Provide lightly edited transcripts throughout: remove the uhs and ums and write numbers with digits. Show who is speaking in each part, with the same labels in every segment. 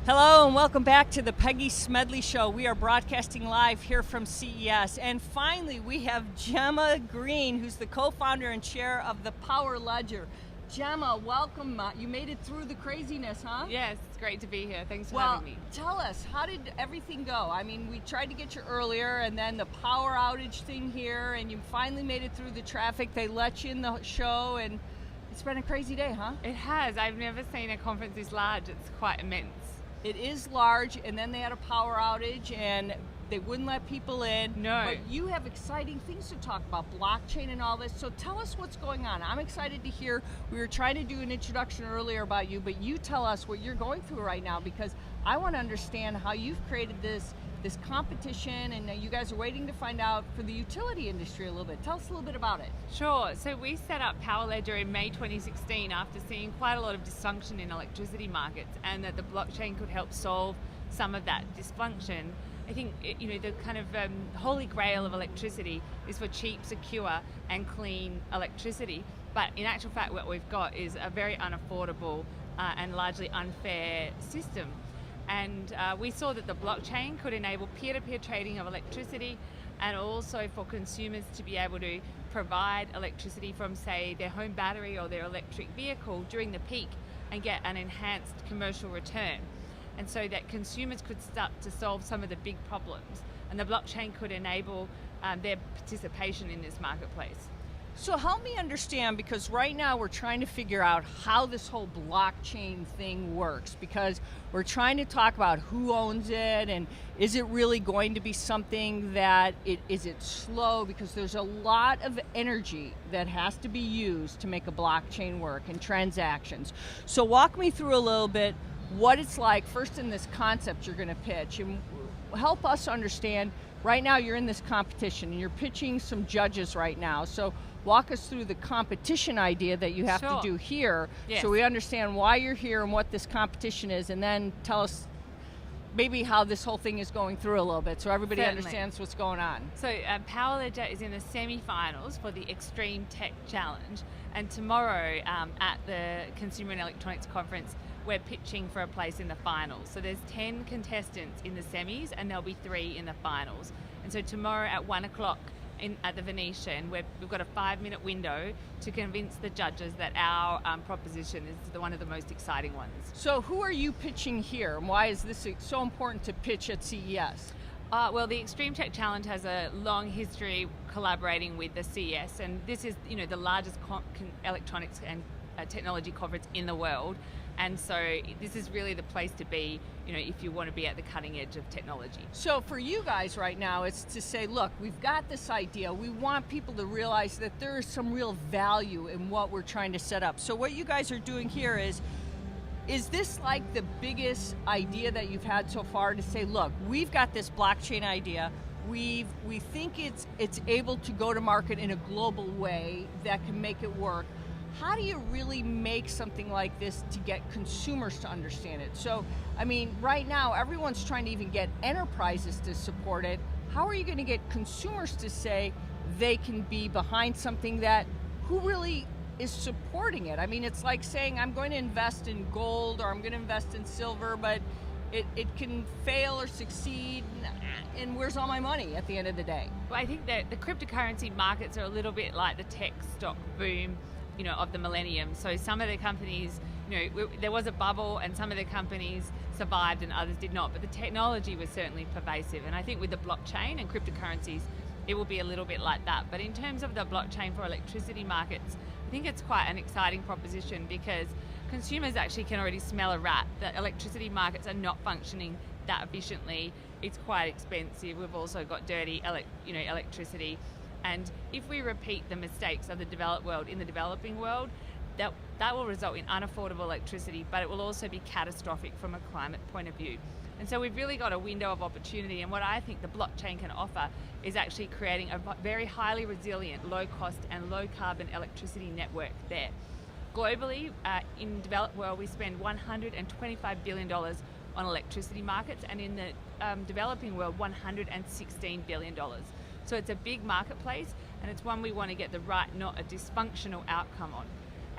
Speaker 1: Hello and welcome back to the Peggy Smedley Show. We are broadcasting live here from CES. And finally, we have Jemma Green, who's the co-founder and chair of the Powerledger. Jemma, welcome. You made it through the craziness, huh?
Speaker 2: Yes, it's great to be here. Thanks for having me.
Speaker 1: Tell us, how did everything go? I mean, we tried to get you earlier, and then the power outage thing here, and you finally made it through the traffic. They let you in the show, and it's been a crazy day, huh?
Speaker 2: It has. I've never seen a conference this large. It's quite immense.
Speaker 1: It is large, and then they had a power outage, and they wouldn't let people in.
Speaker 2: No.
Speaker 1: But you have exciting things to talk about, blockchain and all this, so tell us what's going on. I'm excited to hear. We were trying to do an introduction earlier about you, but you tell us what you're going through right now, because I want to understand how you've created this competition, and you guys are waiting to find out for the utility industry a little bit. Tell us a little bit about it.
Speaker 2: Sure. So we set up Powerledger in May 2016 after seeing quite a lot of dysfunction in electricity markets, and that the blockchain could help solve some of that dysfunction. I think the kind of holy grail of electricity is for cheap, secure, and clean electricity. But in actual fact, what we've got is a very unaffordable and largely unfair system. And we saw that the blockchain could enable peer-to-peer trading of electricity, and also for consumers to be able to provide electricity from, say, their home battery or their electric vehicle during the peak and get an enhanced commercial return. And so that consumers could start to solve some of the big problems, and the blockchain could enable their participation in this marketplace.
Speaker 1: So help me understand, because right now we're trying to figure out how this whole blockchain thing works, because we're trying to talk about who owns it, and is it really going to be something that is it slow, because there's a lot of energy that has to be used to make a blockchain work and transactions. So walk me through a little bit what it's like first in this concept you're going to pitch, and help us understand. Right now you're in this competition and you're pitching some judges right now, so walk us through the competition idea that you have to do here.
Speaker 2: Yes.
Speaker 1: So we understand why you're here and what this competition is, and then tell us maybe how this whole thing is going through a little bit so everybody understands what's going on.
Speaker 2: So Powerledger is in the semi-finals for the Extreme Tech Challenge, and tomorrow at the Consumer and Electronics Conference we're pitching for a place in the finals. So there's 10 contestants in the semis, and there'll be 3 in the finals. And so tomorrow at 1 o'clock at the Venetian, we've got a 5-minute window to convince the judges that our proposition is one of the most exciting ones.
Speaker 1: So who are you pitching here, and why is this so important to pitch at CES?
Speaker 2: Well, the Extreme Tech Challenge has a long history collaborating with the CES, and this is the largest electronics and technology conference in the world. And so this is really the place to be, if you want to be at the cutting edge of technology. So
Speaker 1: for you guys right now, it's to say, look, we've got this idea. We want people to realize that there is some real value in what we're trying to set up. So what you guys are doing here is this like the biggest idea that you've had so far, to say, look, we've got this blockchain idea. We think it's able to go to market in a global way that can make it work. How do you really make something like this to get consumers to understand it? So, I mean, right now, everyone's trying to even get enterprises to support it. How are you going to get consumers to say they can be behind something that, who really is supporting it? I mean, it's like saying, I'm going to invest in gold, or I'm going to invest in silver, but it can fail or succeed, and where's all my money at the end of the day?
Speaker 2: Well, I think that the cryptocurrency markets are a little bit like the tech stock boom of the millennium. So some of the companies, there was a bubble, and some of the companies survived and others did not, but the technology was certainly pervasive. And I think with the blockchain and cryptocurrencies, it will be a little bit like that. But in terms of the blockchain for electricity markets, I think it's quite an exciting proposition, because consumers actually can already smell a rat. The electricity markets are not functioning that efficiently. It's quite expensive. We've also got dirty electricity. And if we repeat the mistakes of the developed world in the developing world, that will result in unaffordable electricity, but it will also be catastrophic from a climate point of view. And so we've really got a window of opportunity, and what I think the blockchain can offer is actually creating a very highly resilient, low cost and low carbon electricity network there. Globally, in the developed world, we spend $125 billion on electricity markets, and in the developing world, $116 billion. So it's a big marketplace, and it's one we want to get the right, not a dysfunctional outcome on.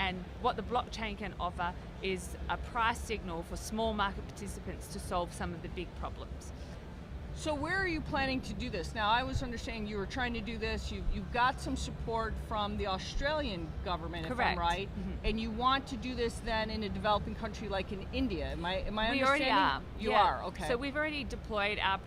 Speaker 2: And what the blockchain can offer is a price signal for small market participants to solve some of the big problems.
Speaker 1: So where are you planning to do this? Now, I was understanding you were trying to do this. You've got some support from the Australian government,
Speaker 2: Correct.
Speaker 1: if I'm right, and you want to do this then in a developing country like in India. Am I understanding?
Speaker 2: We already are.
Speaker 1: You
Speaker 2: Yeah.
Speaker 1: are, okay.
Speaker 2: So we've already deployed our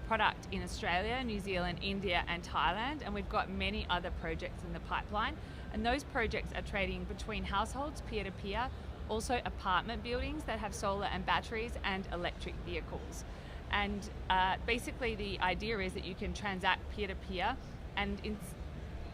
Speaker 2: product in Australia, New Zealand, India, and Thailand, and we've got many other projects in the pipeline. And those projects are trading between households, peer-to-peer, also apartment buildings that have solar and batteries, and electric vehicles. And basically the idea is that you can transact peer-to-peer, and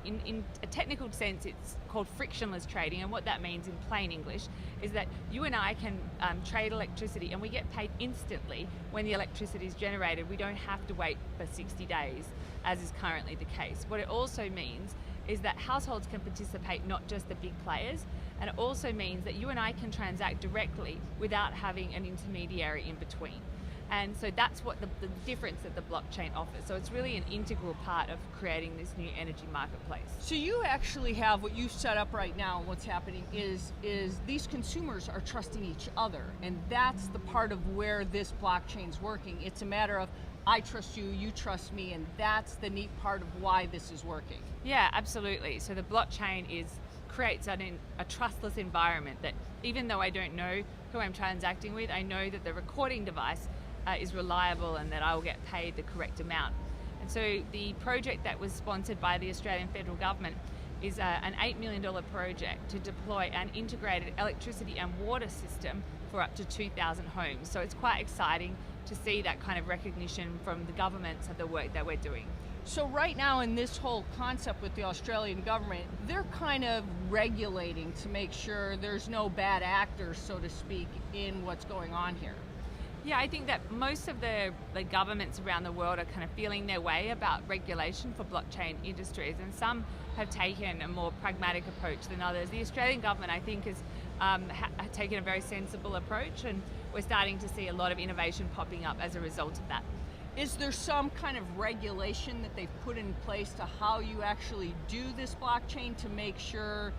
Speaker 2: in a technical sense it's called frictionless trading, and what that means in plain English is that you and I can trade electricity and we get paid instantly when the electricity is generated. We don't have to wait for 60 days as is currently the case. What it also means is that households can participate, not just the big players, and it also means that you and I can transact directly without having an intermediary in between. And so that's what the difference that the blockchain offers. So it's really an integral part of creating this new energy marketplace.
Speaker 1: So you actually have what you've set up right now, and what's happening is these consumers are trusting each other, and that's the part of where this blockchain's working. It's a matter of I trust you, you trust me, and that's the neat part of why this is working.
Speaker 2: Yeah, absolutely. So the blockchain creates a trustless environment that even though I don't know who I'm transacting with, I know that the recording device is reliable and that I will get paid the correct amount. And so the project that was sponsored by the Australian federal government is an $8 million project to deploy an integrated electricity and water system for up to 2,000 homes. So it's quite exciting to see that kind of recognition from the governments of the work that we're doing.
Speaker 1: So right now in this whole concept with the Australian government, they're kind of regulating to make sure there's no bad actors, so to speak, in what's going on here.
Speaker 2: Yeah, I think that most of the governments around the world are kind of feeling their way about regulation for blockchain industries, and some have taken a more pragmatic approach than others. The Australian government, I think, has taken a very sensible approach, and we're starting to see a lot of innovation popping up as a result of that.
Speaker 1: Is there some kind of regulation that they've put in place to how you actually do this blockchain to make sure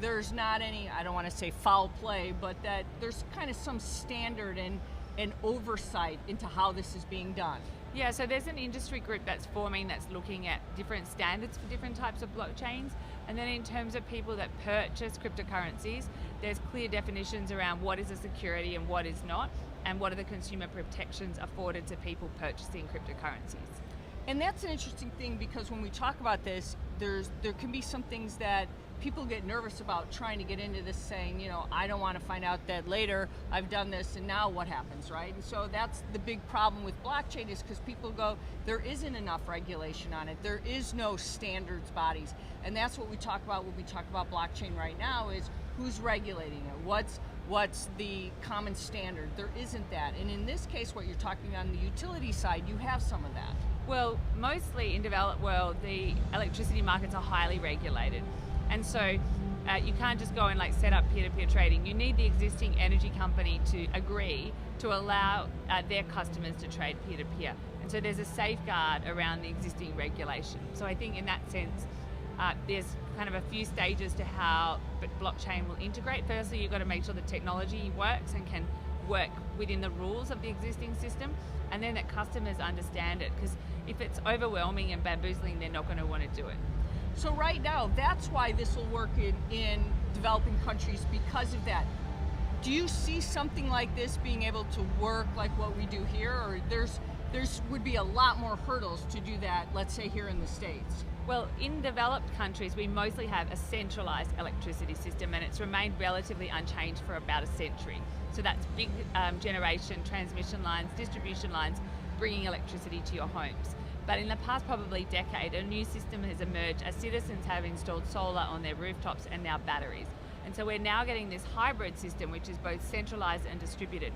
Speaker 1: there's not any, I don't want to say foul play, but that there's kind of some standard and oversight into how this is being done?
Speaker 2: Yeah, so there's an industry group that's forming that's looking at different standards for different types of blockchains. And then in terms of people that purchase cryptocurrencies, there's clear definitions around what is a security and what is not, and what are the consumer protections afforded to people purchasing cryptocurrencies.
Speaker 1: And that's an interesting thing, because when we talk about this, there can be some things that people get nervous about trying to get into this, saying, you know, I don't want to find out that later I've done this and now what happens, right? And so that's the big problem with blockchain, is because people go, there isn't enough regulation on it. There is no standards bodies. And that's what we talk about when we talk about blockchain right now, is who's regulating it? What's the common standard? There isn't that. And in this case, what you're talking on the utility side, you have some of that.
Speaker 2: Well, mostly in developed world, the electricity markets are highly regulated. And so you can't just go and set up peer-to-peer trading. You need the existing energy company to agree to allow their customers to trade peer-to-peer. And so there's a safeguard around the existing regulation. So I think in that sense, there's kind of a few stages to how blockchain will integrate. Firstly, you've got to make sure the technology works and can work within the rules of the existing system, and then that customers understand it, because if it's overwhelming and bamboozling, they're not going to want to do it.
Speaker 1: So right now, that's why this will work in developing countries, because of that. Do you see something like this being able to work like what we do here, or there's would be a lot more hurdles to do that, let's say here in the States?
Speaker 2: Well, in developed countries, we mostly have a centralized electricity system, and it's remained relatively unchanged for about a century. So that's big generation, transmission lines, distribution lines, bringing electricity to your homes. But in the past probably decade, a new system has emerged as citizens have installed solar on their rooftops and now batteries. And so we're now getting this hybrid system, which is both centralized and distributed.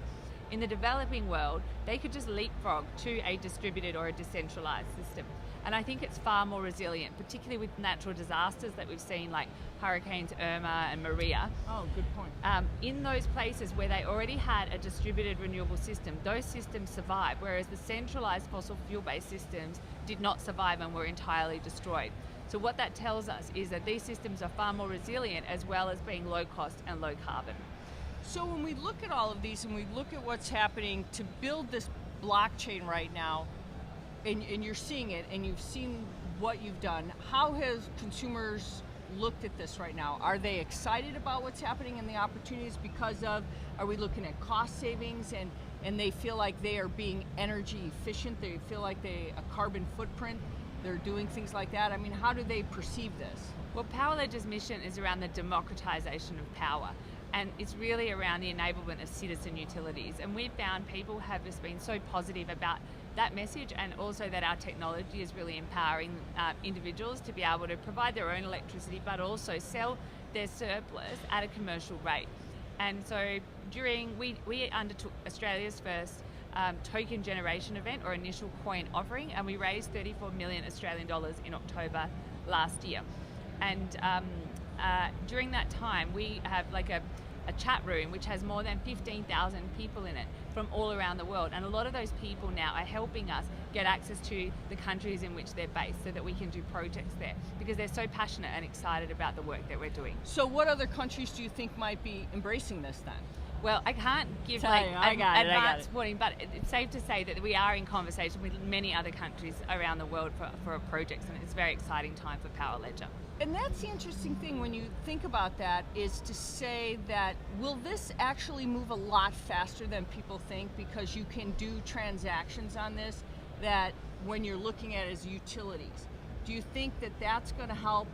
Speaker 2: In the developing world, they could just leapfrog to a distributed or a decentralized system. And I think it's far more resilient, particularly with natural disasters that we've seen, like Hurricanes Irma and Maria.
Speaker 1: Oh, good point.
Speaker 2: In those places where they already had a distributed renewable system, those systems survived, whereas the centralized fossil fuel-based systems did not survive and were entirely destroyed. So what that tells us is that these systems are far more resilient, as well as being low cost and low carbon.
Speaker 1: So when we look at all of these and we look at what's happening to build this blockchain right now, and you're seeing it and you've seen what you've done, how has consumers looked at this right now? Are they excited about what's happening and the opportunities because of, are we looking at cost savings and they feel like they are being energy efficient, they feel like a carbon footprint, they're doing things like that? I mean, how do they perceive this?
Speaker 2: Well, Powerledger's mission is around the democratization of power, and it's really around the enablement of citizen utilities. And we've found people have just been so positive about that message, and also that our technology is really empowering individuals to be able to provide their own electricity, but also sell their surplus at a commercial rate. And so we undertook Australia's first token generation event, or initial coin offering, and we raised 34 million Australian dollars in October last year. And during that time, we have like a chat room which has more than 15,000 people in it from all around the world, and a lot of those people now are helping us get access to the countries in which they're based, so that we can do projects there, because they're so passionate and excited about the work that we're doing.
Speaker 1: So what other countries do you think might be embracing this then?
Speaker 2: Well, I can't give advance warning, but it's safe to say that we are in conversation with many other countries around the world for projects, and it's a very exciting time for Powerledger.
Speaker 1: And that's the interesting thing when you think about that, is to say that, will this actually move a lot faster than people think, because you can do transactions on this that when you're looking at it as utilities? Do you think that that's going to help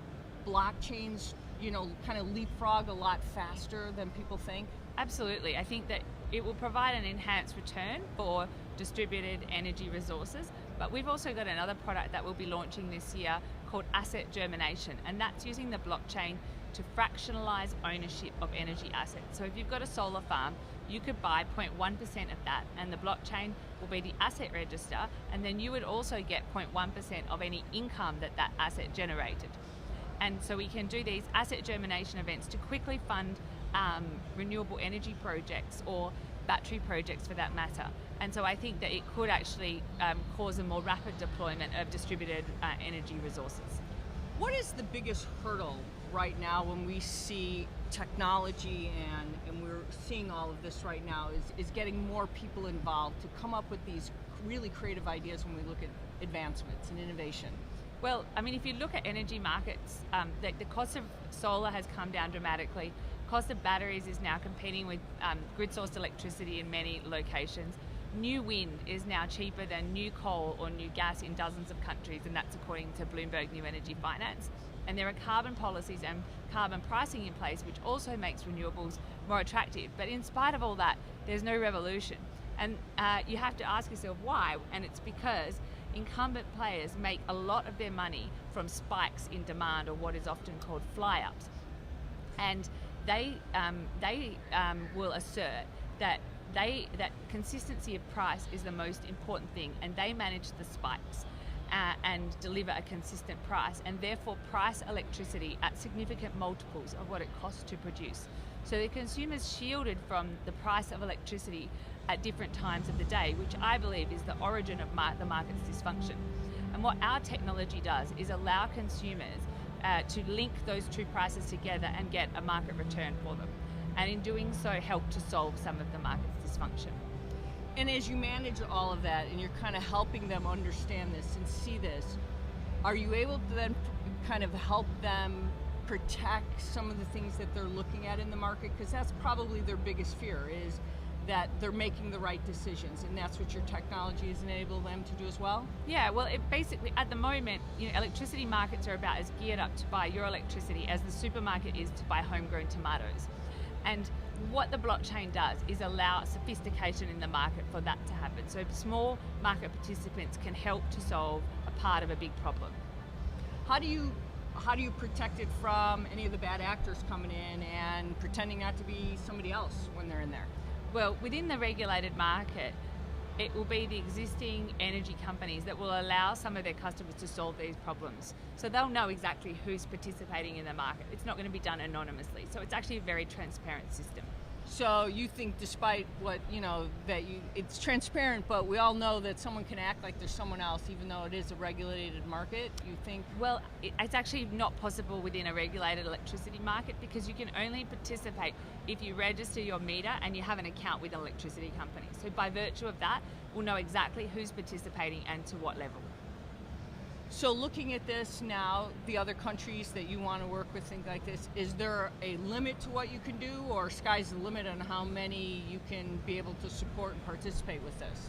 Speaker 1: blockchains, kind of leapfrog a lot faster than people think?
Speaker 2: Absolutely. I think that it will provide an enhanced return for distributed energy resources, but we've also got another product that we'll be launching this year called asset germination, and that's using the blockchain to fractionalize ownership of energy assets. So if you've got a solar farm, you could buy 0.1% of that, and the blockchain will be the asset register, and then you would also get 0.1% of any income that asset generated. And so we can do these asset germination events to quickly fund renewable energy projects, or battery projects for that matter. And so I think that it could actually cause a more rapid deployment of distributed energy resources.
Speaker 1: What is the biggest hurdle right now when we see technology and we're seeing all of this right now, is getting more people involved to come up with these really creative ideas when we look at advancements and innovation?
Speaker 2: Well, I mean, if you look at energy markets, the cost of solar has come down dramatically. Cost of batteries is now competing with grid-sourced electricity in many locations. New wind is now cheaper than new coal or new gas in dozens of countries, and that's according to Bloomberg New Energy Finance. And there are carbon policies and carbon pricing in place, which also makes renewables more attractive. But in spite of all that, there's no revolution. And you have to ask yourself why, and it's because incumbent players make a lot of their money from spikes in demand, or what is often called fly-ups. And they will assert that consistency of price is the most important thing, and they manage the spikes and deliver a consistent price, and therefore price electricity at significant multiples of what it costs to produce. So the consumer's shielded from the price of electricity at different times of the day, which I believe is the origin of the market's dysfunction. And what our technology does is allow consumers to link those two prices together and get a market return for them. And in doing so, help to solve some of the market's dysfunction.
Speaker 1: And as you manage all of that, and you're kind of helping them understand this and see this, are you able to then kind of help them protect some of the things that they're looking at in the market? Because that's probably their biggest fear, is that they're making the right decisions, and that's what your technology has enabled them to do as well?
Speaker 2: Yeah, well, it basically, at the moment, electricity markets are about as geared up to buy your electricity as the supermarket is to buy homegrown tomatoes. And what the blockchain does is allow sophistication in the market for that to happen. So small market participants can help to solve a part of a big problem.
Speaker 1: How do you protect it from any of the bad actors coming in and pretending not to be somebody else when they're in there?
Speaker 2: Well, within the regulated market, it will be the existing energy companies that will allow some of their customers to solve these problems. So they'll know exactly who's participating in the market. It's not going to be done anonymously. So it's actually a very transparent system.
Speaker 1: So you think, despite what it's transparent, but we all know that someone can act like there's someone else, even though it is a regulated market. You think?
Speaker 2: Well, it's actually not possible within a regulated electricity market because you can only participate if you register your meter and you have an account with an electricity company. So by virtue of that, we'll know exactly who's participating and to what level.
Speaker 1: So looking at this now, the other countries that you want to work with, things like this, is there a limit to what you can do, or sky's the limit on how many you can be able to support and participate with this?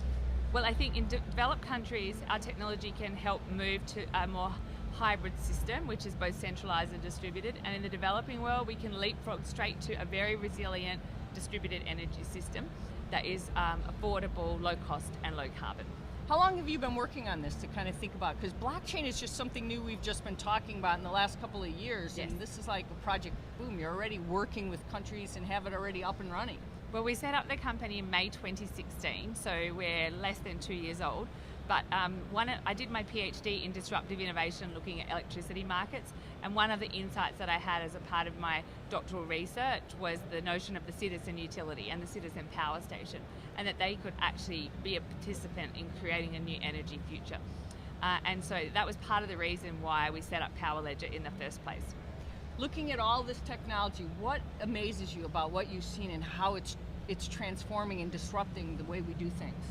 Speaker 2: Well, I think in developed countries, our technology can help move to a more hybrid system, which is both centralized and distributed. And in the developing world, we can leapfrog straight to a very resilient distributed energy system that is affordable, low cost, and low carbon.
Speaker 1: How long have you been working on this to kind of think about? Because blockchain is just something new we've just been talking about in the last couple of years.
Speaker 2: Yes.
Speaker 1: And this is like a project, boom, you're already working with countries and have it already up and running.
Speaker 2: Well, we set up the company in May 2016, so we're less than 2 years old. But I did my PhD in disruptive innovation looking at electricity markets, and one of the insights that I had as a part of my doctoral research was the notion of the citizen utility and the citizen power station, and that they could actually be a participant in creating a new energy future. And so that was part of the reason why we set up Powerledger in the first place.
Speaker 1: Looking at all this technology, what amazes you about what you've seen and how it's transforming and disrupting the way we do things?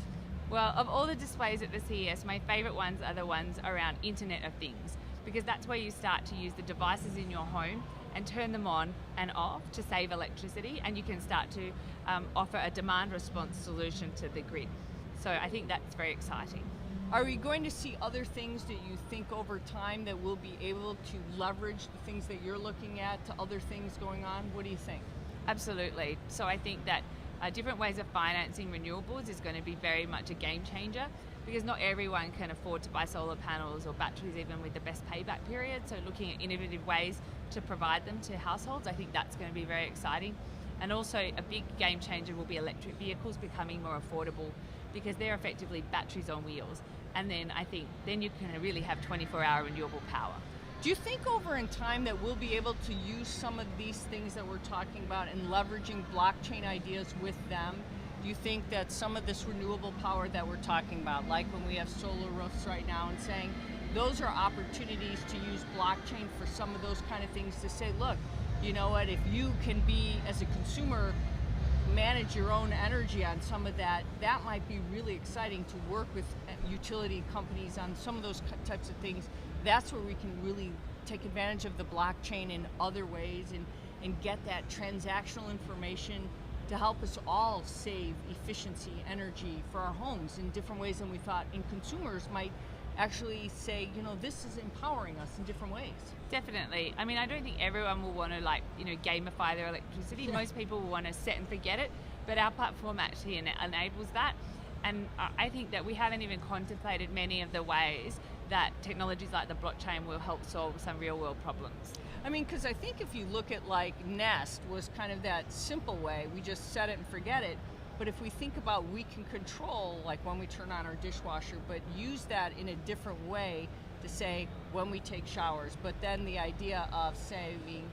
Speaker 2: Well, of all the displays at the CES, my favourite ones are the ones around Internet of Things, because that's where you start to use the devices in your home and turn them on and off to save electricity, and you can start to offer a demand response solution to the grid. So I think that's very exciting.
Speaker 1: Are we going to see other things that you think over time that we'll be able to leverage the things that you're looking at to other things going on? What do you think?
Speaker 2: Absolutely. So I think that different ways of financing renewables is going to be very much a game changer, because not everyone can afford to buy solar panels or batteries even with the best payback period. So looking at innovative ways to provide them to households, I think that's going to be very exciting. And also a big game changer will be electric vehicles becoming more affordable, because they're effectively batteries on wheels. And then I think then you can really have 24-hour renewable power.
Speaker 1: Do you think over in time that we'll be able to use some of these things that we're talking about and leveraging blockchain ideas with them? Do you think that some of this renewable power that we're talking about, like when we have solar roofs right now, and saying those are opportunities to use blockchain for some of those kind of things, to say, look, you know what, if you can be, as a consumer, manage your own energy on some of that, that might be really exciting to work with utility companies on some of those types of things. That's where we can really take advantage of the blockchain in other ways and get that transactional information to help us all save efficiency, energy for our homes in different ways than we thought. And consumers might actually say, you know, this is empowering us in different ways.
Speaker 2: Definitely. I mean, I don't think everyone will want to gamify their electricity.
Speaker 1: Yeah.
Speaker 2: Most people will want to set and forget it, but our platform actually enables that. And I think that we haven't even contemplated many of the ways that technologies like the blockchain will help solve some real world problems.
Speaker 1: I mean, because I think if you look at like Nest was kind of that simple way, we just set it and forget it. But if we think about, we can control, like when we turn on our dishwasher, but use that in a different way to say when we take showers. But then the idea of saving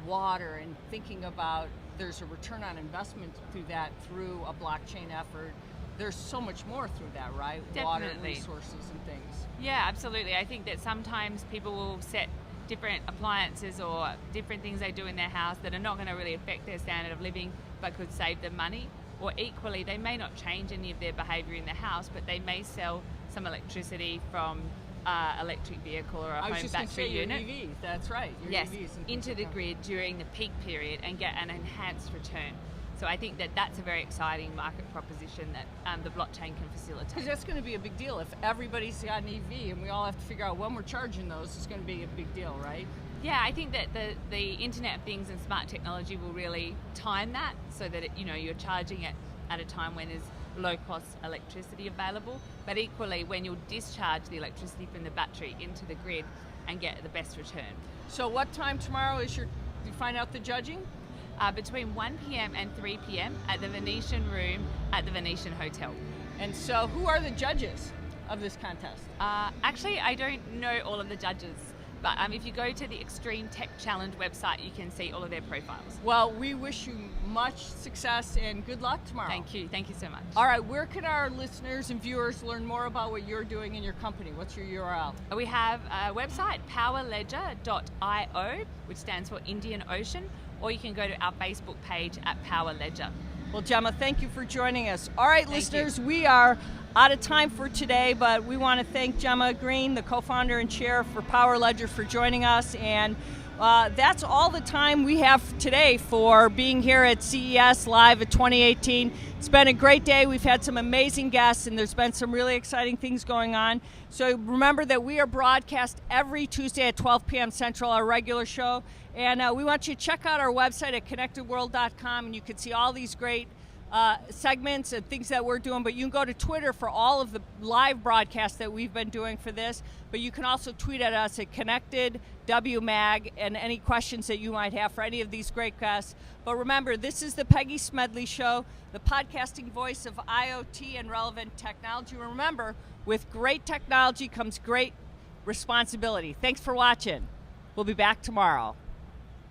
Speaker 1: water and thinking about there's a return on investment through that, through a blockchain effort. There's so much more through that, right?
Speaker 2: Definitely.
Speaker 1: Water resources and things.
Speaker 2: Yeah, absolutely. I think that sometimes people will set different appliances or different things they do in their house that are not going to really affect their standard of living but could save them money. Or equally, they may not change any of their behaviour in the house, but they may sell some electricity from electric vehicle or a home battery unit.
Speaker 1: Your EVs, that's right. Your
Speaker 2: Yes,
Speaker 1: EVs and
Speaker 2: into the grid during the peak period and get an enhanced return. So I think that that's a very exciting market proposition that the blockchain can facilitate.
Speaker 1: Because that's going to be a big deal. If everybody's got an EV and we all have to figure out when we're charging those, it's going to be a big deal, right?
Speaker 2: Yeah, I think that the Internet of Things and smart technology will really time that so that you're charging it at a time when there's low cost electricity available, but equally when you'll discharge the electricity from the battery into the grid and get the best return.
Speaker 1: So what time tomorrow is you find out the judging?
Speaker 2: between 1 p.m. and 3 p.m. at the Venetian Room at the Venetian Hotel.
Speaker 1: And so who are the judges of this contest?
Speaker 2: Actually, I don't know all of the judges, but if you go to the Extreme Tech Challenge website, you can see all of their profiles.
Speaker 1: Well, we wish you much success and good luck tomorrow.
Speaker 2: Thank you so much.
Speaker 1: All right, where can our listeners and viewers learn more about what you're doing in your company? What's your URL?
Speaker 2: We have a website, powerledger.io, which stands for Indian Ocean, or you can go to our Facebook page at Powerledger.
Speaker 1: Well, Jemma, thank you for joining us. All right,
Speaker 2: Thank
Speaker 1: listeners,
Speaker 2: you.
Speaker 1: we are out of time for today, but we want to thank Jemma Green, the co-founder and chair for Powerledger, for joining us. And that's all the time we have today for being here at CES Live at 2018. It's been a great day. We've had some amazing guests, and there's been some really exciting things going on. So remember that we are broadcast every Tuesday at 12 p.m. Central, our regular show. And we want you to check out our website at connectedworld.com, and you can see all these great segments and things that we're doing, but you can go to Twitter for all of the live broadcasts that we've been doing for this, but you can also tweet at us at ConnectedWMag and any questions that you might have for any of these great guests. But remember, this is the Peggy Smedley Show, the podcasting voice of IoT and relevant technology. Remember, with great technology comes great responsibility. Thanks for watching. We'll be back tomorrow.